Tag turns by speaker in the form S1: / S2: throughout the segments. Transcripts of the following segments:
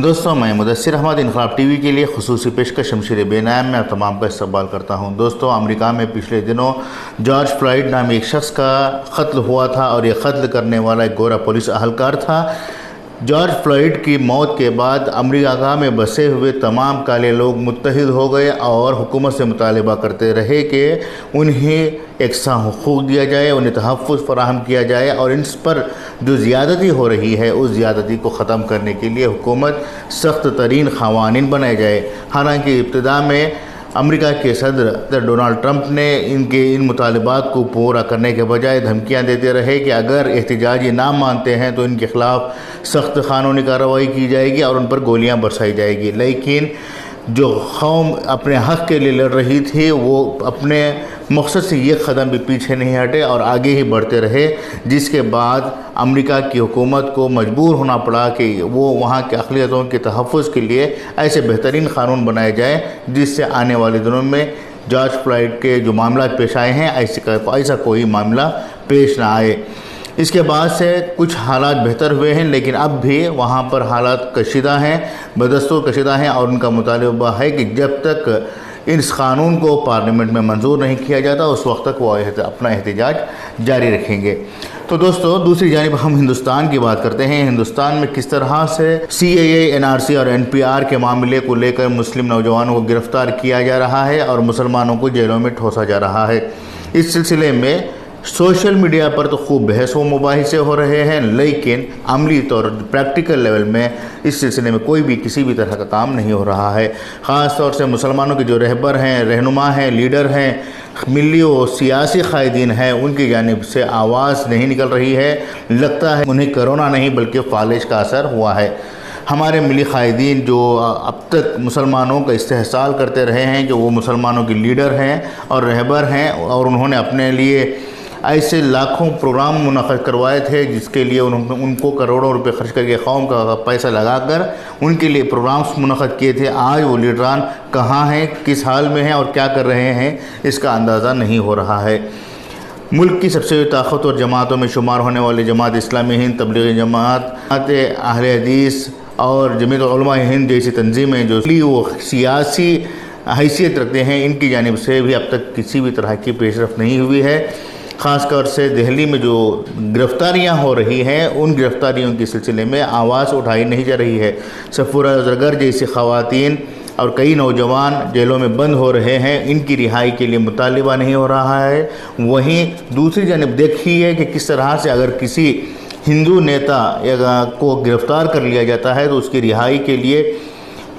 S1: دوستوں، میں مدثراحمد انقلاب ٹی وی کے لیے خصوصی پیشکش شمشیر بے نام میں آپ تمام کا استقبال کرتا ہوں۔ دوستوں، امریکہ میں پچھلے دنوں جارج فلیڈ نامی ایک شخص کا قتل ہوا تھا اور یہ قتل کرنے والا ایک گورا پولیس اہلکار تھا۔ جارج فلیڈ کی موت کے بعد امریکہ میں بسے ہوئے تمام کالے لوگ متحد ہو گئے اور حکومت سے مطالبہ کرتے رہے کہ انہیں یکساں حقوق دیا جائے، انہیں تحفظ فراہم کیا جائے اور ان پر جو زیادتی ہو رہی ہے اس زیادتی کو ختم کرنے کے لیے حکومت سخت ترین قوانین بنائے جائے۔ حالانکہ ابتدا میں امریکہ کے صدر ڈونلڈ ٹرمپ نے ان مطالبات کو پورا کرنے کے بجائے دھمکیاں دیتے رہے کہ اگر احتجاجی نہ مانتے ہیں تو ان کے خلاف سخت قانونی کارروائی کی جائے گی اور ان پر گولیاں برسائی جائے گی۔ لیکن جو قوم اپنے حق کے لیے لڑ رہی تھی وہ اپنے مقصد سے یہ قدم بھی پیچھے نہیں ہٹے اور آگے ہی بڑھتے رہے، جس کے بعد امریکہ کی حکومت کو مجبور ہونا پڑا کہ وہ وہاں کے اقلیتوں کے تحفظ کے لیے ایسے بہترین قانون بنائے جائیں جس سے آنے والے دنوں میں جارج فلیڈ کے جو معاملات پیش آئے ہیں ایسا کوئی معاملہ پیش نہ آئے۔ اس کے بعد سے کچھ حالات بہتر ہوئے ہیں، لیکن اب بھی وہاں پر حالات کشیدہ ہیں، بدستور کشیدہ ہیں اور ان کا مطالبہ ہے کہ جب تک اس قانون کو پارلیمنٹ میں منظور نہیں کیا جاتا اس وقت تک وہ اپنا احتجاج جاری رکھیں گے۔ تو دوستو، دوسری جانب ہم ہندوستان کی بات کرتے ہیں۔ ہندوستان میں کس طرح سے CAA، NRC اور NPR کے معاملے کو لے کر مسلم نوجوانوں کو گرفتار کیا جا رہا ہے اور مسلمانوں کو جیلوں میں ٹھوسا جا رہا ہے۔ اس سلسلے میں سوشل میڈیا پر تو خوب بحث و مباحثے ہو رہے ہیں، لیکن عملی طور پریکٹیکل لیول میں اس سلسلے میں کوئی بھی کسی بھی طرح کا کام نہیں ہو رہا ہے۔ خاص طور سے مسلمانوں کے جو رہبر ہیں، رہنما ہیں، لیڈر ہیں، ملی و سیاسی قائدین ہیں، ان کی جانب سے آواز نہیں نکل رہی ہے۔ لگتا ہے انہیں کرونا نہیں بلکہ فالج کا اثر ہوا ہے۔ ہمارے ملی قائدین جو اب تک مسلمانوں کا استحصال کرتے رہے ہیں کہ وہ مسلمانوں کے لیڈر ہیں اور رہبر ہیں، اور انہوں نے اپنے لیے ایسے لاکھوں پروگرام منعقد کروائے تھے جس کے لیے ان کو کروڑوں روپے خرچ کر کے قوم کا پیسہ لگا کر ان کے لیے پروگرامز منعقد کیے تھے۔ آج وہ لیڈران کہاں ہیں، کس حال میں ہیں اور کیا کر رہے ہیں، اس کا اندازہ نہیں ہو رہا ہے۔ ملک کی سب سے طاقتور جماعتوں میں شمار ہونے والی جماعت اسلامی ہند، تبلیغی جماعت، اہل حدیث اور جمعیت علماء ہند جیسی تنظیمیں جو وہ سیاسی حیثیت رکھتے ہیں، ان کی جانب سے بھی اب تک کسی بھی طرح کی پیش رفت نہیں ہوئی ہے۔ خاص طور سے دہلی میں جو گرفتاریاں ہو رہی ہیں ان گرفتاریوں کے سلسلے میں آواز اٹھائی نہیں جا رہی ہے۔ سفورہ زرگر جیسی خواتین اور کئی نوجوان جیلوں میں بند ہو رہے ہیں، ان کی رہائی کے لیے مطالبہ نہیں ہو رہا ہے۔ وہیں دوسری جانب دیکھیے کہ کس طرح سے اگر کسی ہندو نیتا کو گرفتار کر لیا جاتا ہے تو اس کی رہائی کے لیے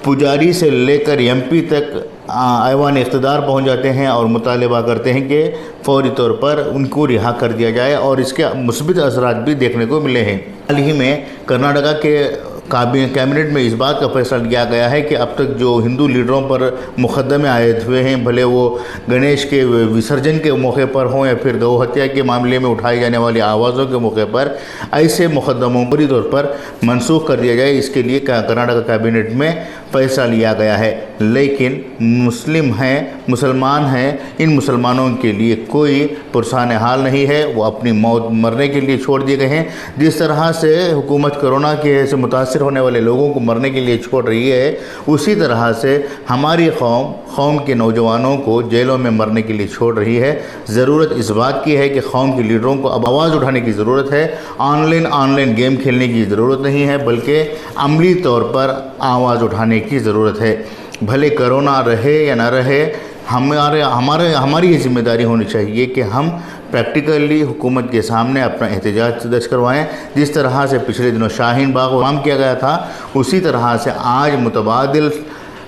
S1: پجاری سے لے کر MP تک ایوان اقتدار پہنچ جاتے ہیں اور مطالبہ کرتے ہیں کہ فوری طور پر ان کو رہا کر دیا جائے، اور اس کے مثبت اثرات بھی دیکھنے کو ملے ہیں۔ حال ہی میں کرناٹکا کے کیبنٹ میں اس بات کا فیصلہ لیا گیا ہے کہ اب تک جو ہندو لیڈروں پر مقدمے عائد ہوئے ہیں، بھلے وہ گنیش کے وسرجن کے موقع پر ہوں یا پھر گو ہتیا کے معاملے میں اٹھائی جانے والی آوازوں کے موقع پر، ایسے مقدموں فوری طور پر منسوخ کر دیا جائے، اس کے لیے کرناٹکا کیبنٹ میں فیصلہ لیا گیا ہے۔ لیکن مسلم ہیں، مسلمان ہیں، ان مسلمانوں کے لیے کوئی پرسان حال نہیں ہے، وہ اپنی موت مرنے کے لیے چھوڑ دیے گئے ہیں۔ جس طرح سے حکومت کرونا سے متاثر ہونے والے لوگوں کو مرنے کے لیے چھوڑ رہی ہے، اسی طرح سے ہماری قوم کے نوجوانوں کو جیلوں میں مرنے کے لیے چھوڑ رہی ہے۔ ضرورت اس بات کی ہے کہ قوم کے لیڈروں کو اب آواز اٹھانے کی ضرورت ہے۔ آن لائن گیم کھیلنے کی ضرورت نہیں ہے، بلکہ عملی طور پر آواز اٹھانے کی ضرورت ہے۔ بھلے کرونا رہے یا نہ رہے، ہماری یہ ذمہ داری ہونی چاہیے کہ ہم پریکٹیکلی حکومت کے سامنے اپنا احتجاج درج کروائیں۔ جس طرح سے پچھلے دنوں شاہین باغ عام کیا گیا تھا، اسی طرح سے آج متبادل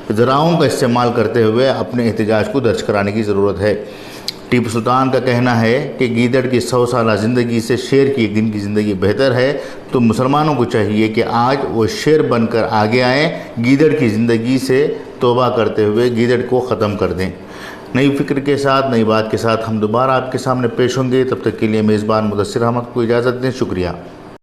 S1: ذرائعوں کا استعمال کرتے ہوئے اپنے احتجاج کو درج کرانے کی ضرورت ہے۔ ٹیپو سلطان کا کہنا ہے کہ گیدڑ کی 100 سالہ زندگی سے شیر کی ایک دن کی زندگی بہتر ہے، تو مسلمانوں کو چاہیے کہ آج وہ شیر بن کر آگے آئیں، گیدڑ کی زندگی سے توبہ کرتے ہوئے گیدڑ کو ختم کر دیں۔ نئی فکر کے ساتھ، نئی بات کے ساتھ ہم دوبارہ آپ کے سامنے پیش ہوں گے۔ تب تک کے لیے میزبان مدثراحمد کو اجازت دیں۔ شکریہ۔